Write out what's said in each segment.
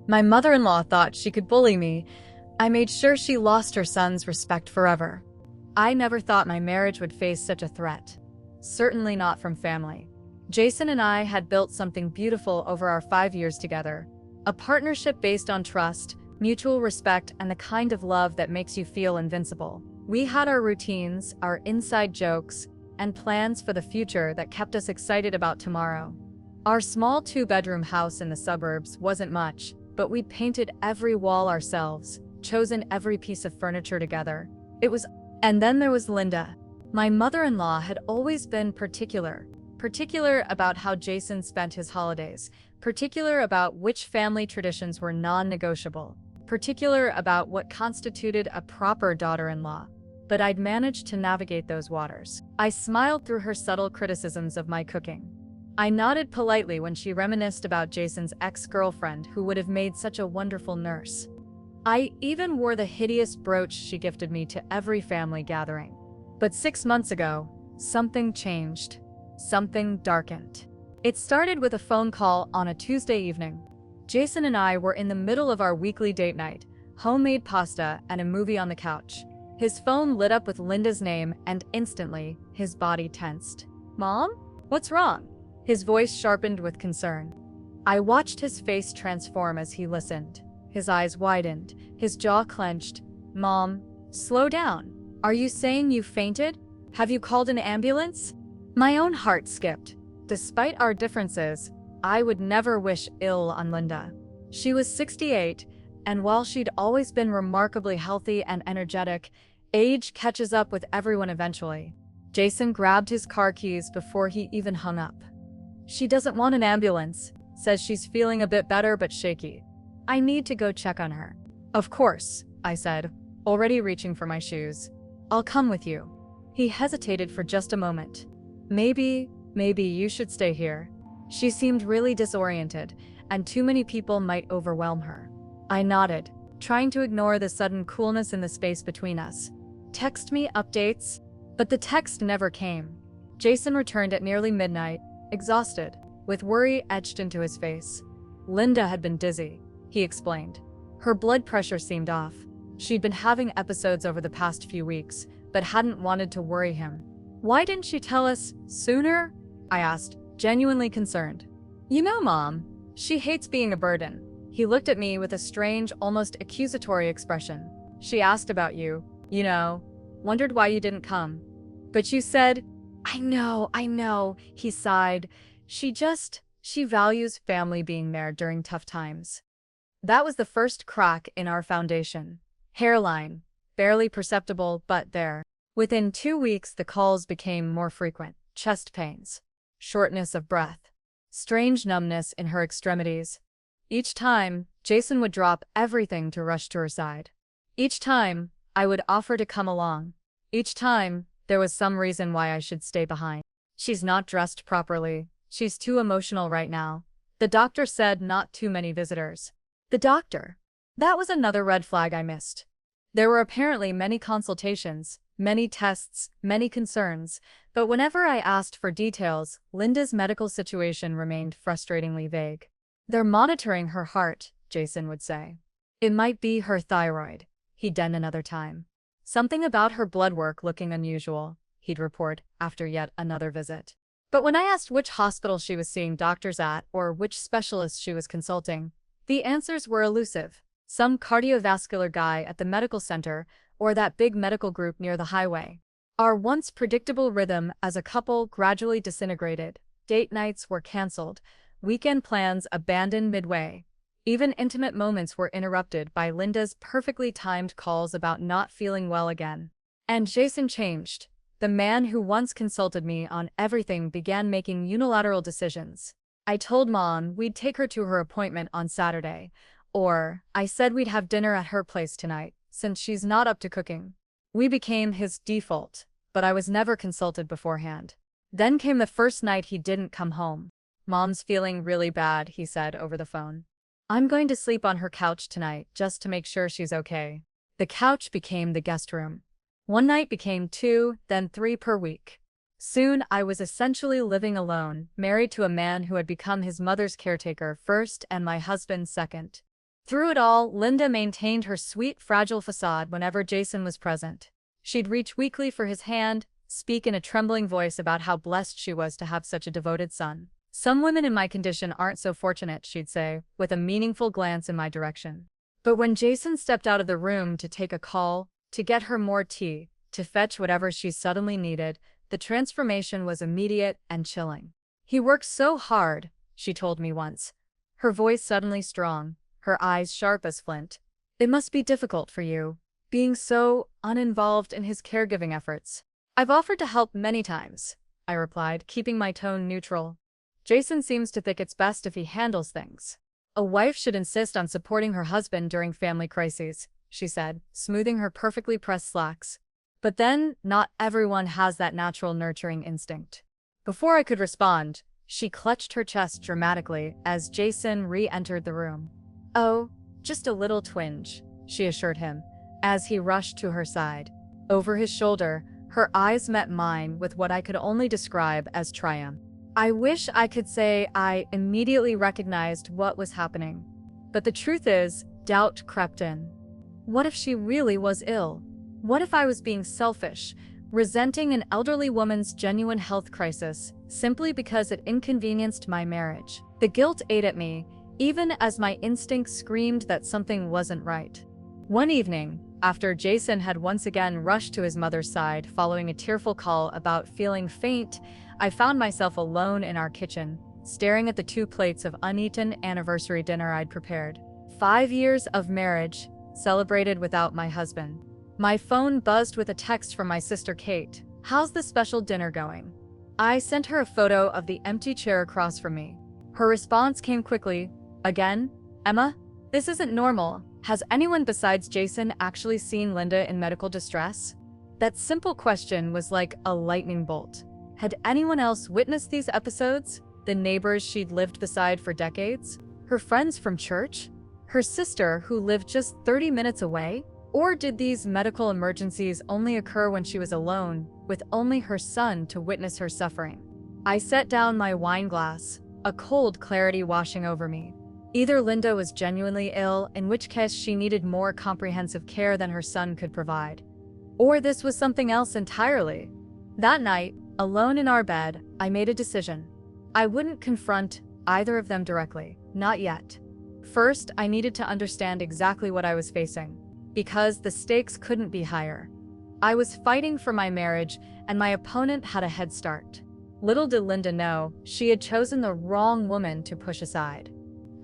My mother-in-law thought she could bully me. I made sure she lost her son's respect forever. I never thought my marriage would face such a threat. Certainly not from family. Jason and I had built something beautiful over our 5 years together. A partnership based on trust, mutual respect, and the kind of love that makes you feel invincible. We had our routines, our inside jokes, and plans for the future that kept us excited about tomorrow. Our small 2-bedroom house in the suburbs wasn't much, but we'd painted every wall ourselves, chosen every piece of furniture together. And then there was Linda. My mother-in-law had always been particular about how Jason spent his holidays, particular about which family traditions were non-negotiable, particular about what constituted a proper daughter-in-law. But I'd managed to navigate those waters. I smiled through her subtle criticisms of my cooking. I nodded politely when she reminisced about Jason's ex-girlfriend who would have made such a wonderful nurse. I even wore the hideous brooch she gifted me to every family gathering. But 6 months ago, something changed. Something darkened. It started with a phone call on a Tuesday evening. Jason and I were in the middle of our weekly date night, homemade pasta and a movie on the couch. His phone lit up with Linda's name and instantly, his body tensed. "Mom? What's wrong?" His voice sharpened with concern. I watched his face transform as he listened. His eyes widened, his jaw clenched. "Mom, slow down. Are you saying you fainted? Have you called an ambulance?" My own heart skipped. Despite our differences, I would never wish ill on Linda. She was 68, and while she'd always been remarkably healthy and energetic, age catches up with everyone eventually. Jason grabbed his car keys before he even hung up. "She doesn't want an ambulance, says she's feeling a bit better but shaky. I need to go check on her." "Of course," I said, already reaching for my shoes. "I'll come with you." He hesitated for just a moment. Maybe you should stay here." She seemed really disoriented, and too many people might overwhelm her. I nodded, trying to ignore the sudden coolness in the space between us. "Text me updates." But the text never came. Jason returned at nearly midnight, exhausted, with worry etched into his face. Linda had been dizzy, he explained. Her blood pressure seemed off. She'd been having episodes over the past few weeks, but hadn't wanted to worry him. "Why didn't she tell us sooner?" I asked, genuinely concerned. "You know, Mom, she hates being a burden." He looked at me with a strange, almost accusatory expression. "She asked about you, wondered why you didn't come. But you said—" I know, he sighed. She values family being there during tough times." That was the first crack in our foundation. Hairline, barely perceptible, but there. Within 2 weeks, the calls became more frequent. Chest pains, shortness of breath, strange numbness in her extremities. Each time, Jason would drop everything to rush to her side. Each time, I would offer to come along. Each time, there was some reason why I should stay behind. "She's not dressed properly. She's too emotional right now. The doctor said not too many visitors." The doctor. That was another red flag I missed. There were apparently many consultations, many tests, many concerns, but whenever I asked for details, Linda's medical situation remained frustratingly vague. "They're monitoring her heart," Jason would say. "It might be her thyroid," he'd den another time. "Something about her blood work looking unusual," he'd report after yet another visit. But when I asked which hospital she was seeing doctors at or which specialist she was consulting, the answers were elusive. Some cardiovascular guy at the medical center or that big medical group near the highway. Our once predictable rhythm as a couple gradually disintegrated. Date nights were canceled, weekend plans abandoned midway. Even intimate moments were interrupted by Linda's perfectly timed calls about not feeling well again. And Jason changed. The man who once consulted me on everything began making unilateral decisions. I told Mom we'd take her to her appointment on Saturday, or I said we'd have dinner at her place tonight, since she's not up to cooking. We became his default, but I was never consulted beforehand. Then came the first night he didn't come home. "Mom's feeling really bad," he said over the phone. "I'm going to sleep on her couch tonight just to make sure she's okay." The couch became the guest room. One night became 2, then 3 per week. Soon I was essentially living alone, married to a man who had become his mother's caretaker first and my husband second. Through it all, Linda maintained her sweet, fragile facade whenever Jason was present. She'd reach weakly for his hand, speak in a trembling voice about how blessed she was to have such a devoted son. "Some women in my condition aren't so fortunate," she'd say, with a meaningful glance in my direction. But when Jason stepped out of the room to take a call, to get her more tea, to fetch whatever she suddenly needed, the transformation was immediate and chilling. "He works so hard," she told me once, her voice suddenly strong, her eyes sharp as flint. "It must be difficult for you, being so uninvolved in his caregiving efforts." "I've offered to help many times," I replied, keeping my tone neutral. "Jason seems to think it's best if he handles things." "A wife should insist on supporting her husband during family crises," she said, smoothing her perfectly pressed slacks. "But then, not everyone has that natural nurturing instinct." Before I could respond, she clutched her chest dramatically as Jason re-entered the room. "Oh, just a little twinge," she assured him, as he rushed to her side. Over his shoulder, her eyes met mine with what I could only describe as triumph. I wish I could say I immediately recognized what was happening. But the truth is, doubt crept in. What if she really was ill? What if I was being selfish, resenting an elderly woman's genuine health crisis simply because it inconvenienced my marriage? The guilt ate at me, even as my instincts screamed that something wasn't right. One evening, after Jason had once again rushed to his mother's side following a tearful call about feeling faint, I found myself alone in our kitchen, staring at the 2 plates of uneaten anniversary dinner I'd prepared. 5 years of marriage, celebrated without my husband. My phone buzzed with a text from my sister Kate. "How's the special dinner going?" I sent her a photo of the empty chair across from me. Her response came quickly. "Again? Emma? This isn't normal. Has anyone besides Jason actually seen Linda in medical distress?" That simple question was like a lightning bolt. Had anyone else witnessed these episodes? The neighbors she'd lived beside for decades? Her friends from church? Her sister who lived just 30 minutes away? Or did these medical emergencies only occur when she was alone, with only her son to witness her suffering? I set down my wine glass, a cold clarity washing over me. Either Linda was genuinely ill, in which case she needed more comprehensive care than her son could provide. Or this was something else entirely. That night, alone in our bed, I made a decision. I wouldn't confront either of them directly, not yet. First, I needed to understand exactly what I was facing, because the stakes couldn't be higher. I was fighting for my marriage, and my opponent had a head start. Little did Linda know, she had chosen the wrong woman to push aside.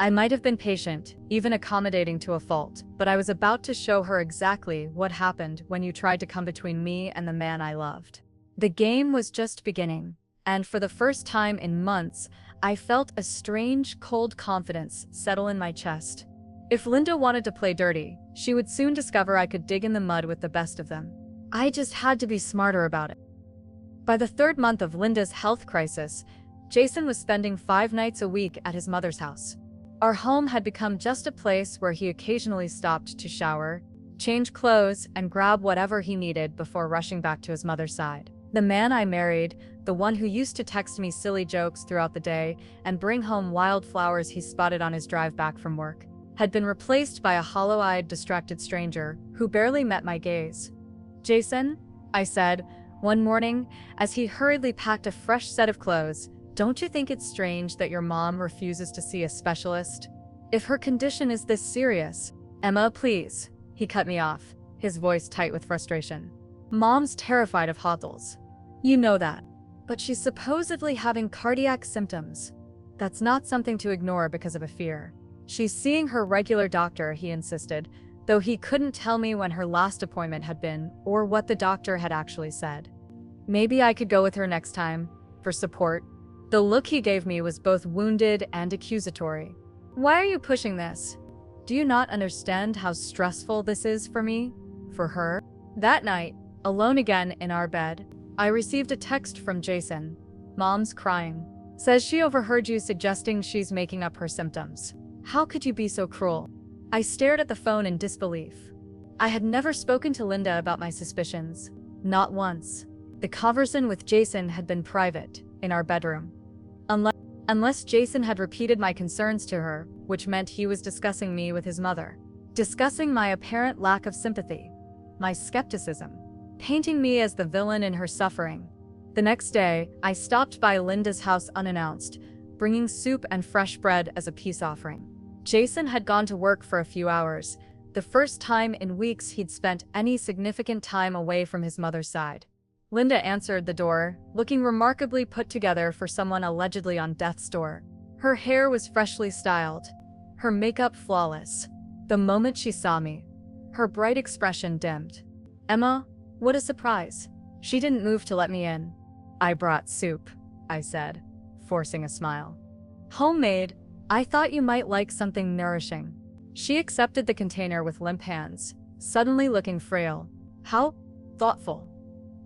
I might have been patient, even accommodating to a fault, but I was about to show her exactly what happened when you tried to come between me and the man I loved. The game was just beginning, and for the first time in months, I felt a strange, cold confidence settle in my chest. If Linda wanted to play dirty, she would soon discover I could dig in the mud with the best of them. I just had to be smarter about it. By the 3rd month of Linda's health crisis, Jason was spending 5 nights a week at his mother's house. Our home had become just a place where he occasionally stopped to shower, change clothes, and grab whatever he needed before rushing back to his mother's side. The man I married, the one who used to text me silly jokes throughout the day and bring home wildflowers he spotted on his drive back from work, had been replaced by a hollow-eyed, distracted stranger who barely met my gaze. "Jason," I said, one morning, as he hurriedly packed a fresh set of clothes, "don't you think it's strange that your mom refuses to see a specialist? If her condition is this serious—" "Emma, please," he cut me off, his voice tight with frustration. "Mom's terrified of hospitals. You know that. But she's supposedly having cardiac symptoms. That's not something to ignore because of a fear. She's seeing her regular doctor," he insisted, though he couldn't tell me when her last appointment had been or what the doctor had actually said. Maybe I could go with her next time, for support. The look he gave me was both wounded and accusatory. "Why are you pushing this? Do you not understand how stressful this is for me? For her?" That night, alone again in our bed, I received a text from Jason. "Mom's crying. Says she overheard you suggesting she's making up her symptoms. How could you be so cruel?" I stared at the phone in disbelief. I had never spoken to Linda about my suspicions. Not once. The conversation with Jason had been private, in our bedroom. Unless Jason had repeated my concerns to her, which meant he was discussing me with his mother, discussing my apparent lack of sympathy, my skepticism, painting me as the villain in her suffering. The next day, I stopped by Linda's house unannounced, bringing soup and fresh bread as a peace offering. Jason had gone to work for a few hours, the first time in weeks he'd spent any significant time away from his mother's side. Linda answered the door, looking remarkably put together for someone allegedly on death's door. Her hair was freshly styled, her makeup flawless. The moment she saw me, her bright expression dimmed. "Emma, what a surprise." She didn't move to let me in. "I brought soup," I said, forcing a smile. "Homemade. I thought you might like something nourishing." She accepted the container with limp hands, suddenly looking frail. "How thoughtful.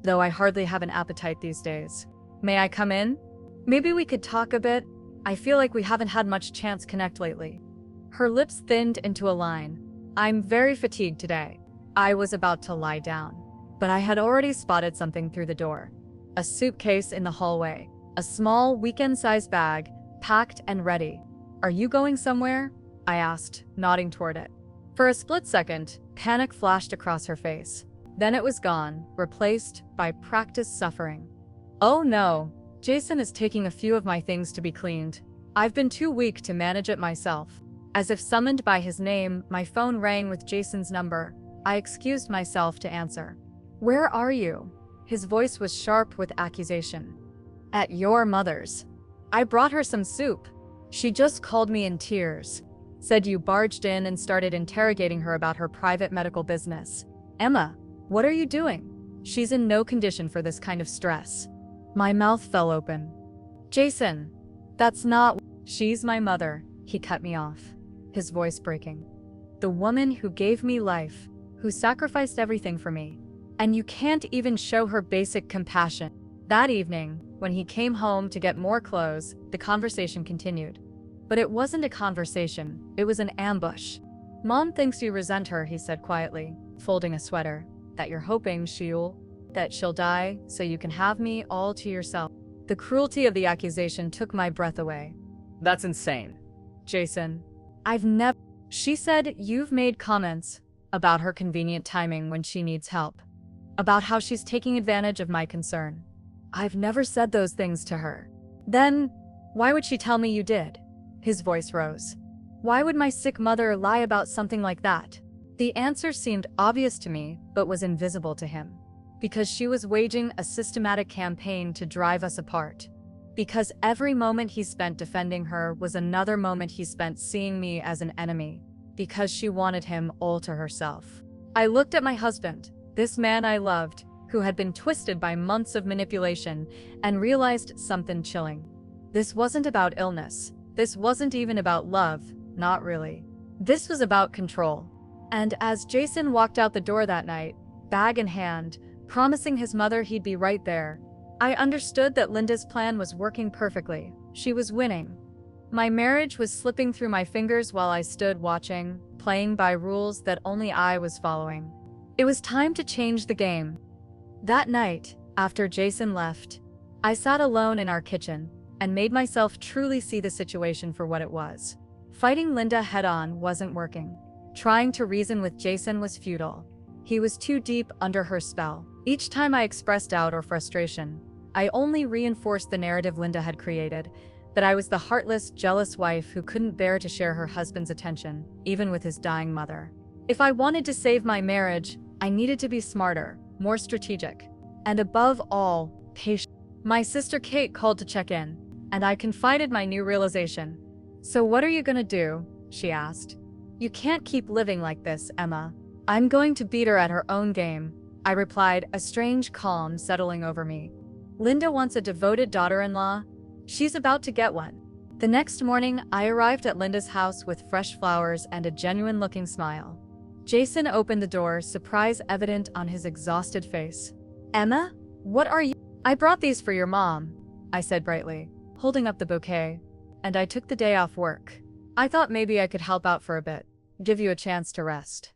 Though I hardly have an appetite these days. May I come in? Maybe we could talk a bit. I feel like we haven't had much chance connect lately." Her lips thinned into a line. "I'm very fatigued today." I was about to lie down, but I had already spotted something through the door. A suitcase in the hallway, a small weekend-sized bag, packed and ready. "Are you going somewhere?" I asked, nodding toward it. For a split second, panic flashed across her face. Then it was gone, replaced by practiced suffering. "Oh no, Jason is taking a few of my things to be cleaned. I've been too weak to manage it myself." As if summoned by his name, my phone rang with Jason's number. I excused myself to answer. "Where are you?" His voice was sharp with accusation. "At your mother's. I brought her some soup. She just called me in tears. Said you barged in and started interrogating her about her private medical business." "Emma, what are you doing? She's in no condition for this kind of stress." My mouth fell open. "Jason, that's not..." "She's my mother," he cut me off, his voice breaking. "The woman who gave me life, who sacrificed everything for me. And you can't even show her basic compassion." That evening, when he came home to get more clothes, the conversation continued. But it wasn't a conversation, it was an ambush. "Mom thinks you resent her," he said quietly, folding a sweater. "That you're hoping that she'll die so you can have me all to yourself." The cruelty of the accusation took my breath away. "That's insane." "Jason, I've never..." She said, "You've made comments about her convenient timing when she needs help, about how she's taking advantage of my concern." "I've never said those things to her." "Then, why would she tell me you did?" His voice rose. "Why would my sick mother lie about something like that?" The answer seemed obvious to me, but was invisible to him. Because she was waging a systematic campaign to drive us apart. Because every moment he spent defending her was another moment he spent seeing me as an enemy. Because she wanted him all to herself. I looked at my husband, this man I loved, who had been twisted by months of manipulation, and realized something chilling. This wasn't about illness. This wasn't even about love, not really. This was about control. And as Jason walked out the door that night, bag in hand, promising his mother he'd be right there, I understood that Linda's plan was working perfectly. She was winning. My marriage was slipping through my fingers while I stood watching, playing by rules that only I was following. It was time to change the game. That night, after Jason left, I sat alone in our kitchen and made myself truly see the situation for what it was. Fighting Linda head-on wasn't working. Trying to reason with Jason was futile. He was too deep under her spell. Each time I expressed doubt or frustration, I only reinforced the narrative Linda had created, that I was the heartless, jealous wife who couldn't bear to share her husband's attention, even with his dying mother. If I wanted to save my marriage, I needed to be smarter, more strategic, and above all, patient. My sister Kate called to check in, and I confided my new realization. "So what are you gonna do?" she asked. "You can't keep living like this, Emma." "I'm going to beat her at her own game," I replied, a strange calm settling over me. "Linda wants a devoted daughter-in-law. She's about to get one." The next morning, I arrived at Linda's house with fresh flowers and a genuine-looking smile. Jason opened the door, surprise evident on his exhausted face. "Emma, what are you..." "I brought these for your mom," I said brightly, holding up the bouquet. "And I took the day off work. I thought maybe I could help out for a bit, give you a chance to rest."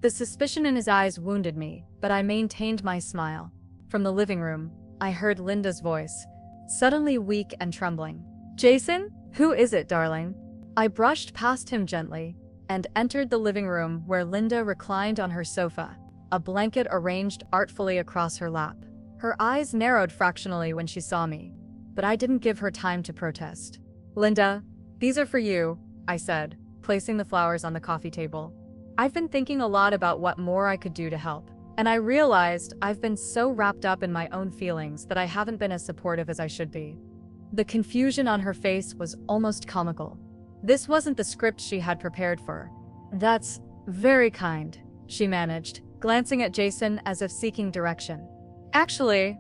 The suspicion in his eyes wounded me, but I maintained my smile. From the living room, I heard Linda's voice, suddenly weak and trembling. "Jason? Who is it, darling?" I brushed past him gently and entered the living room where Linda reclined on her sofa, a blanket arranged artfully across her lap. Her eyes narrowed fractionally when she saw me, but I didn't give her time to protest. "Linda, these are for you," I said, placing the flowers on the coffee table. "I've been thinking a lot about what more I could do to help, and I realized I've been so wrapped up in my own feelings that I haven't been as supportive as I should be." The confusion on her face was almost comical. This wasn't the script she had prepared for. "That's very kind," she managed, glancing at Jason as if seeking direction. "Actually,"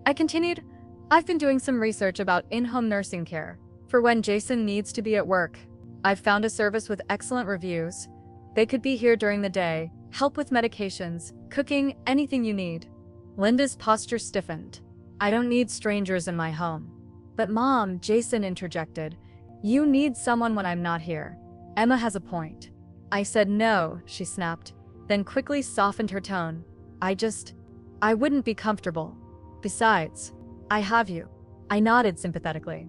I continued, "I've been doing some research about in-home nursing care for when Jason needs to be at work. I've found a service with excellent reviews. They could be here during the day, help with medications, cooking, anything you need." Linda's posture stiffened. "I don't need strangers in my home." "But Mom," Jason interjected, "you need someone when I'm not here. Emma has a point." I said no, she snapped, then quickly softened her tone. I wouldn't be comfortable. Besides, I have you." I nodded sympathetically.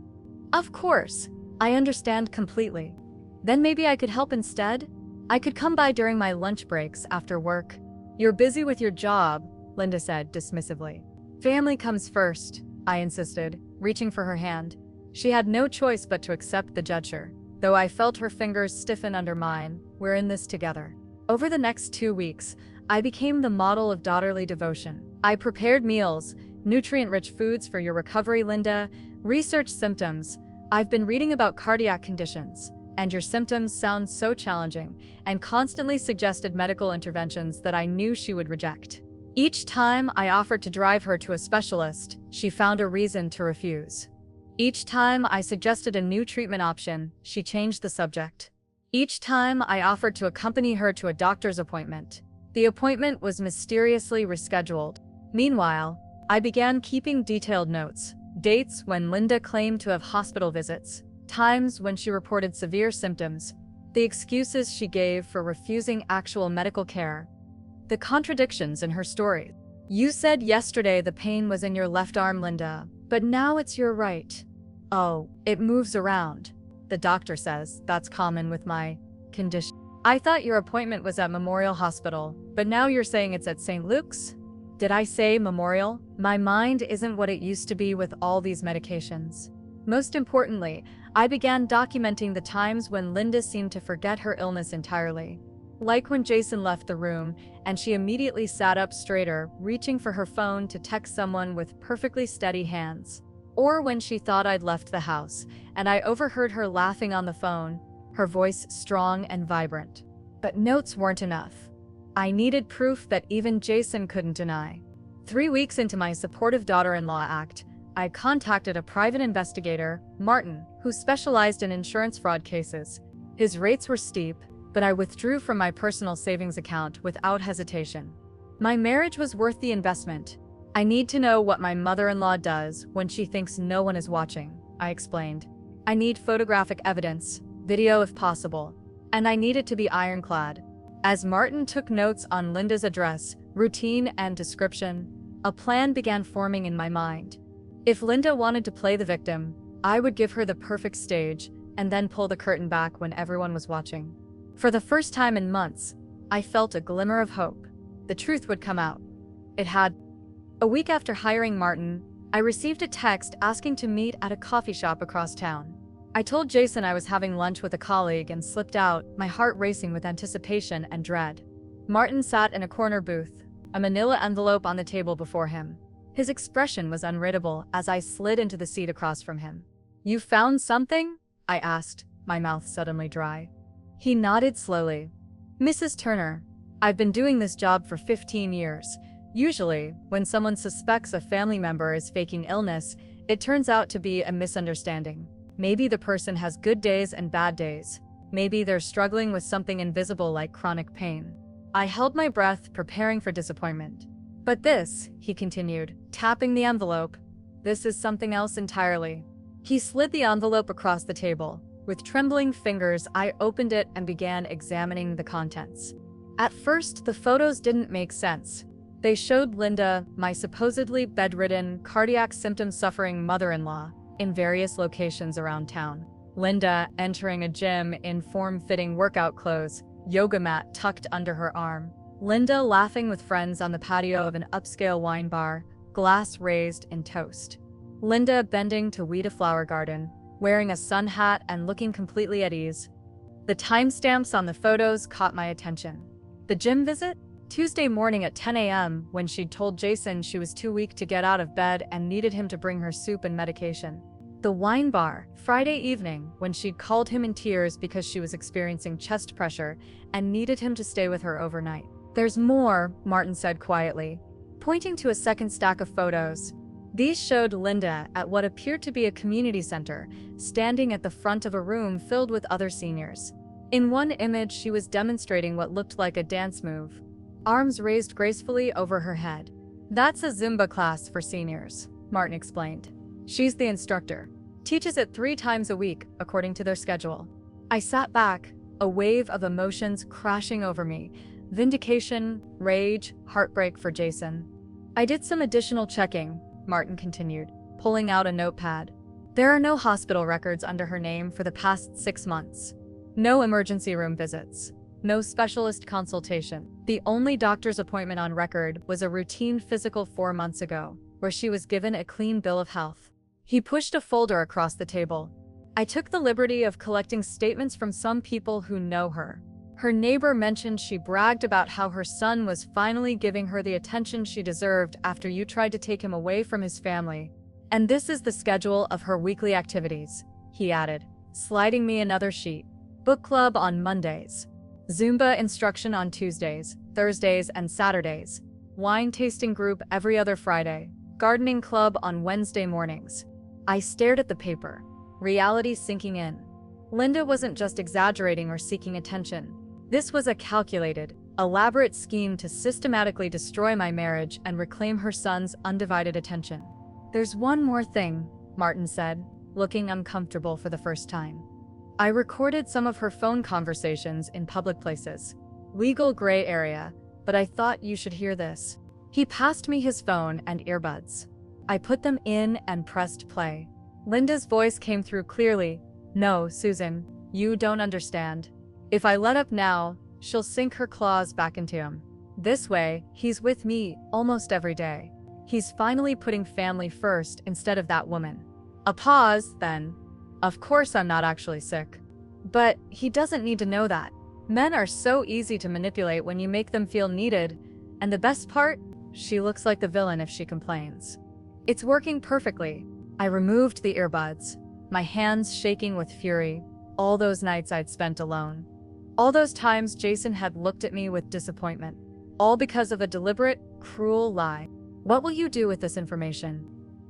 "Of course, I understand completely. Then maybe I could help instead? I could come by during my lunch breaks after work." "You're busy with your job," Linda said dismissively. "Family comes first," I insisted, reaching for her hand. She had no choice but to accept the gesture, though I felt her fingers stiffen under mine. "We're in this together." Over the next 2 weeks, I became the model of daughterly devotion. I prepared meals, nutrient-rich foods for your recovery, Linda, researched symptoms. "I've been reading about cardiac conditions, and your symptoms sound so challenging," and constantly suggested medical interventions that I knew she would reject. Each time I offered to drive her to a specialist, she found a reason to refuse. Each time I suggested a new treatment option, she changed the subject. Each time I offered to accompany her to a doctor's appointment, the appointment was mysteriously rescheduled. Meanwhile, I began keeping detailed notes, dates when Linda claimed to have hospital visits, times when she reported severe symptoms, the excuses she gave for refusing actual medical care, the contradictions in her story. "You said yesterday the pain was in your left arm, Linda, but now it's your right." "Oh, it moves around. The doctor says that's common with my condition." "I thought your appointment was at Memorial Hospital, but now you're saying it's at St. Luke's?" Did I say Memorial? My mind isn't what it used to be with all these medications. Most importantly, I began documenting the times when Linda seemed to forget her illness entirely. Like when Jason left the room, and she immediately sat up straighter, reaching for her phone to text someone with perfectly steady hands. Or when she thought I'd left the house, and I overheard her laughing on the phone, her voice strong and vibrant. But notes weren't enough. I needed proof that even Jason couldn't deny. 3 weeks into my supportive daughter-in-law act, I contacted a private investigator, Martin, who specialized in insurance fraud cases. His rates were steep, but I withdrew from my personal savings account without hesitation. My marriage was worth the investment. "I need to know what my mother-in-law does when she thinks no one is watching," I explained. "I need photographic evidence, video if possible, and I need it to be ironclad." As Martin took notes on Linda's address, routine, and description, a plan began forming in my mind. If Linda wanted to play the victim, I would give her the perfect stage, and then pull the curtain back when everyone was watching. For the first time in months, I felt a glimmer of hope. The truth would come out. It had. A week after hiring Martin, I received a text asking to meet at a coffee shop across town. I told Jason I was having lunch with a colleague and slipped out, my heart racing with anticipation and dread. Martin sat in a corner booth, a manila envelope on the table before him. His expression was unreadable as I slid into the seat across from him. "You found something?" I asked, my mouth suddenly dry. He nodded slowly. "Mrs. Turner, I've been doing this job for 15 years. Usually, when someone suspects a family member is faking illness, it turns out to be a misunderstanding. Maybe the person has good days and bad days. Maybe they're struggling with something invisible like chronic pain." I held my breath, preparing for disappointment. "But this," he continued, tapping the envelope, "this is something else entirely." He slid the envelope across the table. With trembling fingers, I opened it and began examining the contents. At first, the photos didn't make sense. They showed Linda, my supposedly bedridden, cardiac symptom-suffering mother-in-law, in various locations around town. Linda entering a gym in form-fitting workout clothes, yoga mat tucked under her arm. Linda laughing with friends on the patio of an upscale wine bar, glass raised in toast. Linda bending to weed a flower garden, wearing a sun hat and looking completely at ease. The timestamps on the photos caught my attention. The gym visit? Tuesday morning at 10 a.m. when she'd told Jason she was too weak to get out of bed and needed him to bring her soup and medication. The wine bar, Friday evening, when she'd called him in tears because she was experiencing chest pressure and needed him to stay with her overnight. There's more, Martin said quietly, pointing to a second stack of photos. These showed Linda at what appeared to be a community center, standing at the front of a room filled with other seniors. In one image, she was demonstrating what looked like a dance move, arms raised gracefully over her head. That's a Zumba class for seniors, Martin explained. She's the instructor. Teaches it 3 times a week, according to their schedule. I sat back, a wave of emotions crashing over me. Vindication, rage, heartbreak for Jason. I did some additional checking, Martin continued, pulling out a notepad. There are no hospital records under her name for the past 6 months. No emergency room visits. No specialist consultation. The only doctor's appointment on record was a routine physical 4 months ago, where she was given a clean bill of health. He pushed a folder across the table. I took the liberty of collecting statements from some people who know her. Her neighbor mentioned she bragged about how her son was finally giving her the attention she deserved after you tried to take him away from his family. And this is the schedule of her weekly activities, he added, sliding me another sheet. Book club on Mondays. Zumba instruction on Tuesdays, Thursdays, and Saturdays. Wine tasting group every other Friday. Gardening club on Wednesday mornings. I stared at the paper, reality sinking in. Linda wasn't just exaggerating or seeking attention. This was a calculated, elaborate scheme to systematically destroy my marriage and reclaim her son's undivided attention. There's one more thing, Martin said, looking uncomfortable for the first time. I recorded some of her phone conversations in public places. Legal gray area, but I thought you should hear this. He passed me his phone and earbuds. I put them in and pressed play. Linda's voice came through clearly. No, Susan, you don't understand. If I let up now, she'll sink her claws back into him. This way, he's with me almost every day. He's finally putting family first instead of that woman. A pause, then. Of course I'm not actually sick. But he doesn't need to know that. Men are so easy to manipulate when you make them feel needed. And the best part? She looks like the villain if she complains. It's working perfectly. I removed the earbuds, my hands shaking with fury. All those nights I'd spent alone. All those times Jason had looked at me with disappointment. All because of a deliberate, cruel lie. What will you do with this information?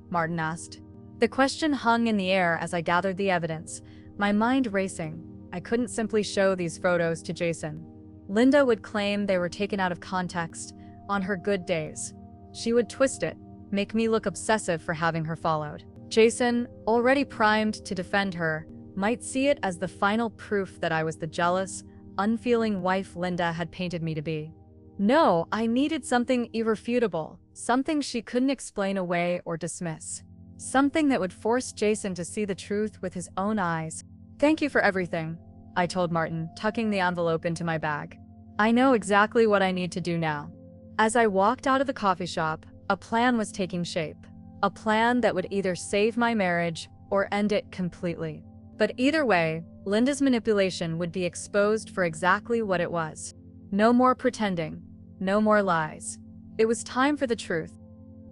Martin asked. The question hung in the air as I gathered the evidence, my mind racing. I couldn't simply show these photos to Jason. Linda would claim they were taken out of context on her good days. She would twist it, make me look obsessive for having her followed. Jason, already primed to defend her, might see it as the final proof that I was the jealous, unfeeling wife Linda had painted me to be. No, I needed something irrefutable, something she couldn't explain away or dismiss. Something that would force Jason to see the truth with his own eyes. Thank you for everything, I told Martin, tucking the envelope into my bag. I know exactly what I need to do now. As I walked out of the coffee shop, a plan was taking shape. A plan that would either save my marriage or end it completely. But either way, Linda's manipulation would be exposed for exactly what it was. No more pretending. No more lies. It was time for the truth.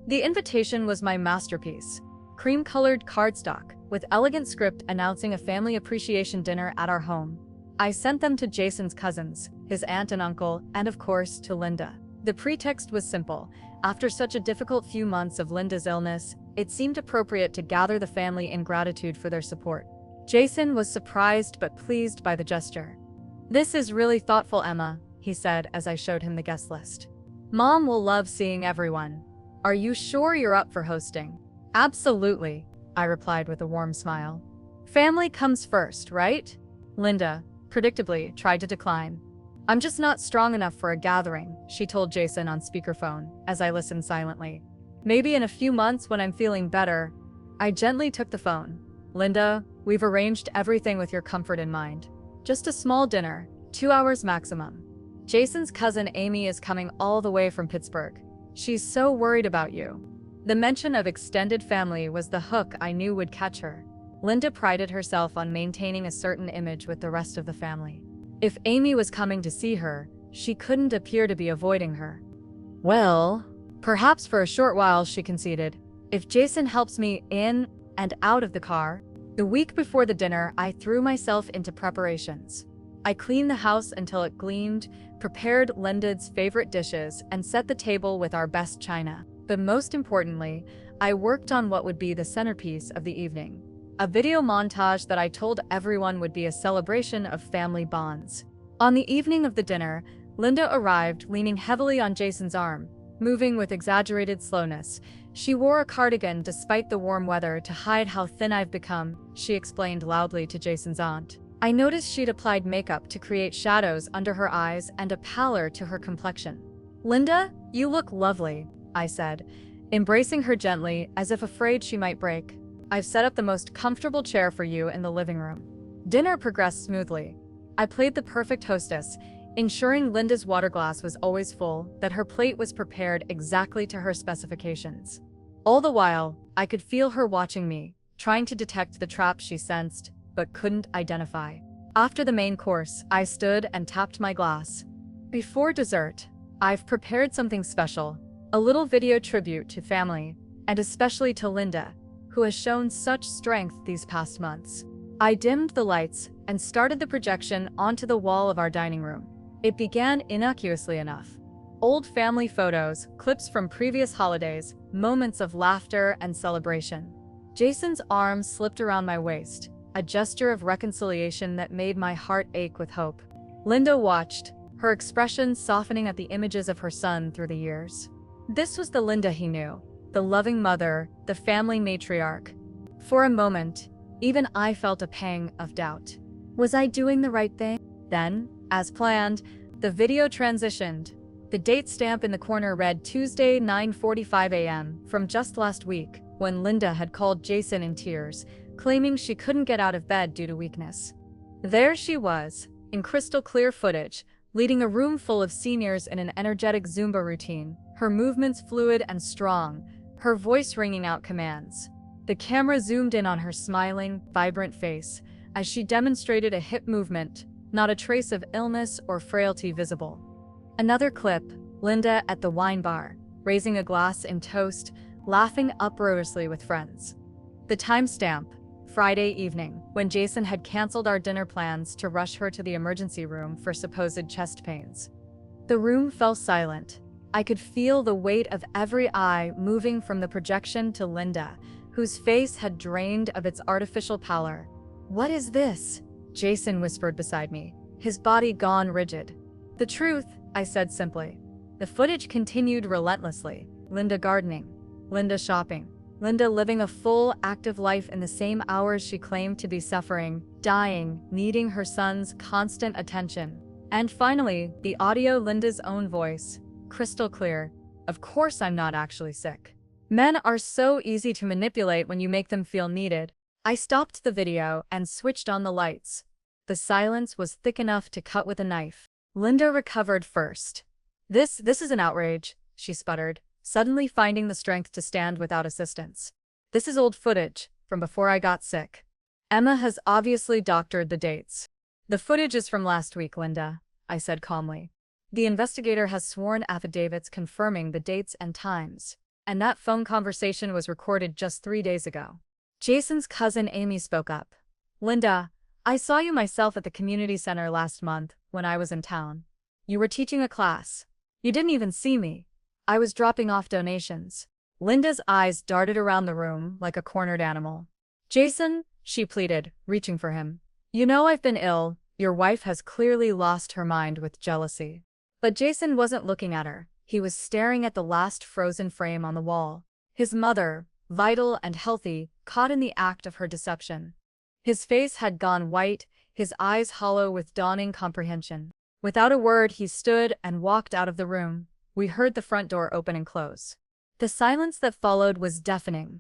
The invitation was my masterpiece. Cream-colored cardstock, with elegant script announcing a family appreciation dinner at our home. I sent them to Jason's cousins, his aunt and uncle, and of course, to Linda. The pretext was simple. After such a difficult few months of Linda's illness, it seemed appropriate to gather the family in gratitude for their support. Jason was surprised but pleased by the gesture. This is really thoughtful, Emma, he said as I showed him the guest list. Mom will love seeing everyone. Are you sure you're up for hosting? Absolutely, I replied with a warm smile. Family comes first, right? Linda, predictably, tried to decline. I'm just not strong enough for a gathering, she told Jason on speakerphone, as I listened silently. Maybe in a few months when I'm feeling better. I gently took the phone. Linda, we've arranged everything with your comfort in mind. Just a small dinner, 2 hours maximum. Jason's cousin Amy is coming all the way from Pittsburgh. She's so worried about you. The mention of extended family was the hook I knew would catch her. Linda prided herself on maintaining a certain image with the rest of the family. If Amy was coming to see her, she couldn't appear to be avoiding her. Well, perhaps for a short while, she conceded. If Jason helps me in and out of the car. The week before the dinner, I threw myself into preparations. I cleaned the house until it gleamed, prepared Linda's favorite dishes, and set the table with our best china. But most importantly, I worked on what would be the centerpiece of the evening. A video montage that I told everyone would be a celebration of family bonds. On the evening of the dinner, Linda arrived leaning heavily on Jason's arm, moving with exaggerated slowness. She wore a cardigan despite the warm weather to hide how thin I've become, she explained loudly to Jason's aunt. I noticed she'd applied makeup to create shadows under her eyes and a pallor to her complexion. Linda, you look lovely, I said, embracing her gently as if afraid she might break. I've set up the most comfortable chair for you in the living room. Dinner progressed smoothly. I played the perfect hostess, ensuring Linda's water glass was always full, that her plate was prepared exactly to her specifications. All the while, I could feel her watching me, trying to detect the trap she sensed, but couldn't identify. After the main course, I stood and tapped my glass. Before dessert, I've prepared something special, a little video tribute to family, and especially to Linda, who has shown such strength these past months. I dimmed the lights and started the projection onto the wall of our dining room. It began innocuously enough. Old family photos, clips from previous holidays, moments of laughter and celebration. Jason's arm slipped around my waist, a gesture of reconciliation that made my heart ache with hope. Linda watched, her expression softening at the images of her son through the years. This was the Linda he knew, the loving mother, the family matriarch. For a moment, even I felt a pang of doubt. Was I doing the right thing? Then, as planned, the video transitioned. The date stamp in the corner read Tuesday, 9:45 a.m. from just last week, when Linda had called Jason in tears, claiming she couldn't get out of bed due to weakness. There she was, in crystal clear footage, leading a room full of seniors in an energetic Zumba routine, her movements fluid and strong, her voice ringing out commands. The camera zoomed in on her smiling, vibrant face, as she demonstrated a hip movement, not a trace of illness or frailty visible. Another clip, Linda at the wine bar, raising a glass in toast, laughing uproariously with friends. The timestamp, Friday evening, when Jason had canceled our dinner plans to rush her to the emergency room for supposed chest pains. The room fell silent. I could feel the weight of every eye moving from the projection to Linda, whose face had drained of its artificial pallor. "What is this?" Jason whispered beside me, his body gone rigid. "The truth," I said simply. The footage continued relentlessly. Linda gardening, Linda shopping, Linda living a full, active life in the same hours she claimed to be suffering, dying, needing her son's constant attention. And finally, the audio, Linda's own voice, crystal clear. "Of course I'm not actually sick. Men are so easy to manipulate when you make them feel needed." I stopped the video and switched on the lights. The silence was thick enough to cut with a knife. Linda recovered first. This is an outrage," she sputtered, suddenly finding the strength to stand without assistance. "This is old footage, from before I got sick. Emma has obviously doctored the dates." "The footage is from last week, Linda," I said calmly. "The investigator has sworn affidavits confirming the dates and times, and that phone conversation was recorded just 3 days ago." Jason's cousin Amy spoke up. "Linda, I saw you myself at the community center last month when I was in town. You were teaching a class. You didn't even see me. I was dropping off donations." Linda's eyes darted around the room like a cornered animal. "Jason," she pleaded, reaching for him. "You know I've been ill. Your wife has clearly lost her mind with jealousy." But Jason wasn't looking at her. He was staring at the last frozen frame on the wall. His mother, vital and healthy, caught in the act of her deception. His face had gone white, his eyes hollow with dawning comprehension. Without a word, he stood and walked out of the room. We heard the front door open and close. The silence that followed was deafening.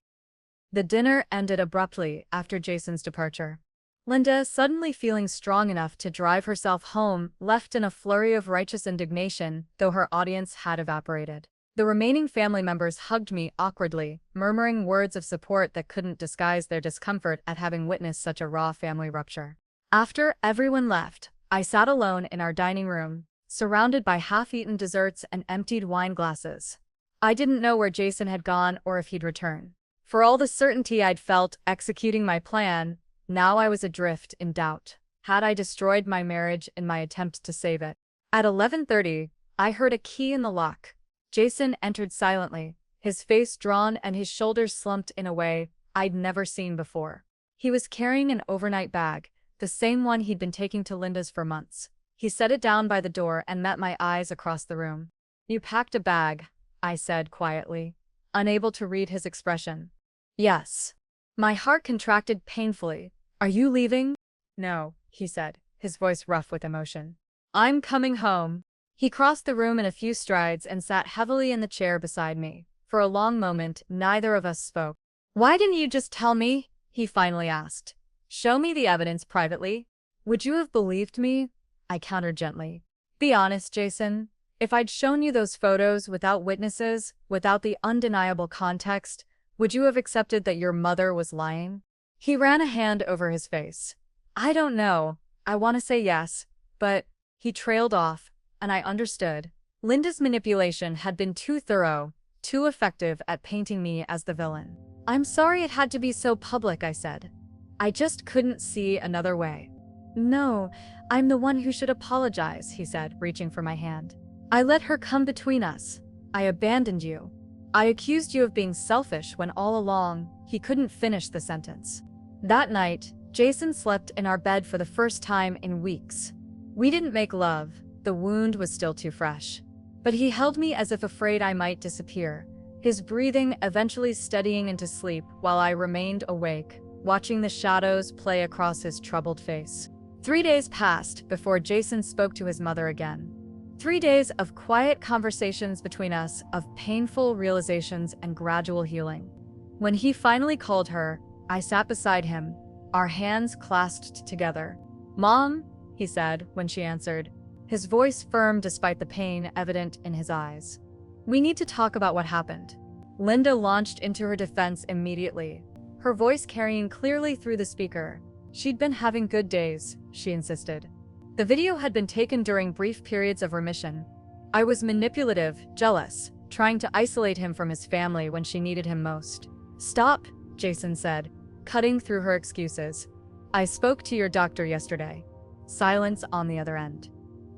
The dinner ended abruptly after Jason's departure. Linda, suddenly feeling strong enough to drive herself home, left in a flurry of righteous indignation, though her audience had evaporated. The remaining family members hugged me awkwardly, murmuring words of support that couldn't disguise their discomfort at having witnessed such a raw family rupture. After everyone left, I sat alone in our dining room, surrounded by half-eaten desserts and emptied wine glasses. I didn't know where Jason had gone or if he'd return. For all the certainty I'd felt executing my plan, now I was adrift in doubt. Had I destroyed my marriage in my attempt to save it? At 11:30, I heard a key in the lock. Jason entered silently, his face drawn and his shoulders slumped in a way I'd never seen before. He was carrying an overnight bag, the same one he'd been taking to Linda's for months. He set it down by the door and met my eyes across the room. "You packed a bag," I said quietly, unable to read his expression. "Yes." My heart contracted painfully. "Are you leaving?" "No," he said, his voice rough with emotion. "I'm coming home." He crossed the room in a few strides and sat heavily in the chair beside me. For a long moment, neither of us spoke. "Why didn't you just tell me?" he finally asked. "Show me the evidence privately." "Would you have believed me?" I countered gently. "Be honest, Jason. If I'd shown you those photos without witnesses, without the undeniable context, would you have accepted that your mother was lying?" He ran a hand over his face. "I don't know. I want to say yes, but—" He trailed off, and I understood. Linda's manipulation had been too thorough, too effective at painting me as the villain. "I'm sorry it had to be so public," I said. "I just couldn't see another way." "No, I'm the one who should apologize," he said, reaching for my hand. "I let her come between us. I abandoned you. I accused you of being selfish when all along, he couldn't finish the sentence." That night, Jason slept in our bed for the first time in weeks. We didn't make love, the wound was still too fresh. But he held me as if afraid I might disappear, his breathing eventually steadying into sleep while I remained awake, watching the shadows play across his troubled face. 3 days passed before Jason spoke to his mother again. 3 days of quiet conversations between us, of painful realizations and gradual healing. When he finally called her, I sat beside him, our hands clasped together. "Mom," he said when she answered, his voice firm despite the pain evident in his eyes. "We need to talk about what happened." Linda launched into her defense immediately, her voice carrying clearly through the speaker. She'd been having good days, she insisted. The video had been taken during brief periods of remission. I was manipulative, jealous, trying to isolate him from his family when she needed him most. "Stop," Jason said, cutting through her excuses. "I spoke to your doctor yesterday." Silence on the other end.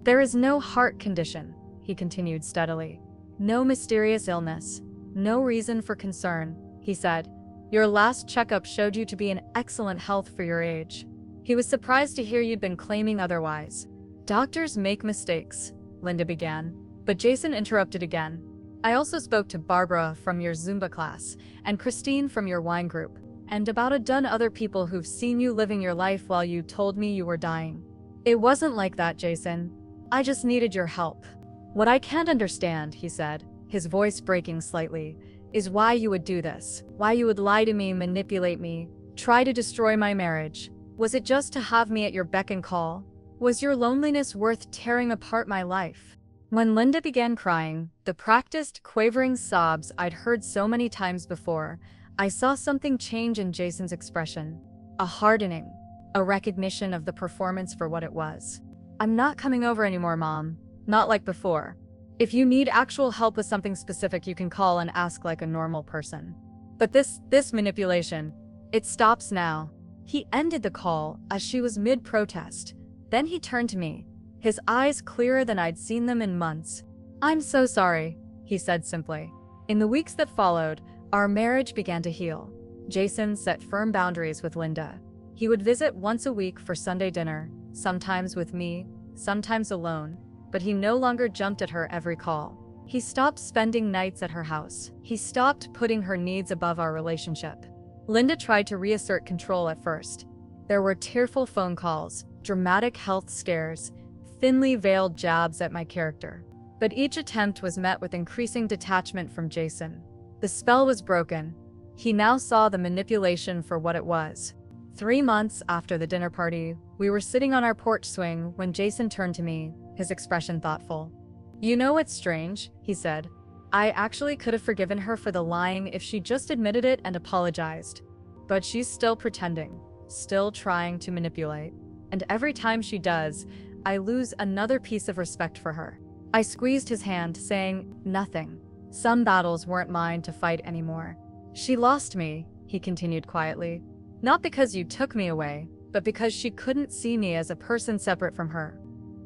"There is no heart condition," he continued steadily. "No mysterious illness. No reason for concern," he said. "Your last checkup showed you to be in excellent health for your age." He was surprised to hear you'd been claiming otherwise. "Doctors make mistakes," Linda began, but Jason interrupted again. "I also spoke to Barbara from your Zumba class, and Christine from your wine group, and about a dozen other people who've seen you living your life while you told me you were dying. It wasn't like that, Jason. I just needed your help. What I can't understand," he said, his voice breaking slightly, "is why you would do this, why you would lie to me, manipulate me, try to destroy my marriage. Was it just to have me at your beck and call? Was your loneliness worth tearing apart my life?" When Linda began crying, the practiced, quavering sobs I'd heard so many times before, I saw something change in Jason's expression. A hardening, a recognition of the performance for what it was. "I'm not coming over anymore, Mom. Not like before. If you need actual help with something specific, you can call and ask like a normal person. But this manipulation, it stops now." He ended the call as she was mid-protest. Then he turned to me, his eyes clearer than I'd seen them in months. "I'm so sorry," he said simply. In the weeks that followed, our marriage began to heal. Jason set firm boundaries with Linda. He would visit once a week for Sunday dinner, sometimes with me, sometimes alone, but he no longer jumped at her every call. He stopped spending nights at her house. He stopped putting her needs above our relationship. Linda tried to reassert control at first. There were tearful phone calls, dramatic health scares, thinly veiled jabs at my character. But each attempt was met with increasing detachment from Jason. The spell was broken. He now saw the manipulation for what it was. 3 months after the dinner party, we were sitting on our porch swing when Jason turned to me, his expression thoughtful. "You know what's strange?" he said. "I actually could have forgiven her for the lying if she just admitted it and apologized. But she's still pretending, still trying to manipulate. And every time she does, I lose another piece of respect for her." I squeezed his hand, saying, "Nothing. Some battles weren't mine to fight anymore." "She lost me," he continued quietly. "Not because you took me away, but because she couldn't see me as a person separate from her.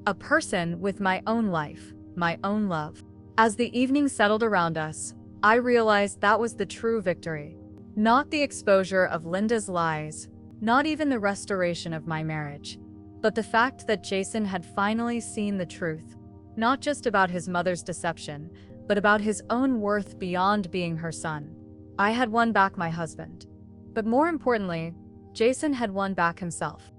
A person with my own life, my own love." As the evening settled around us, I realized that was the true victory. Not the exposure of Linda's lies, not even the restoration of my marriage, but the fact that Jason had finally seen the truth, not just about his mother's deception, but about his own worth beyond being her son. I had won back my husband. But more importantly, Jason had won back himself.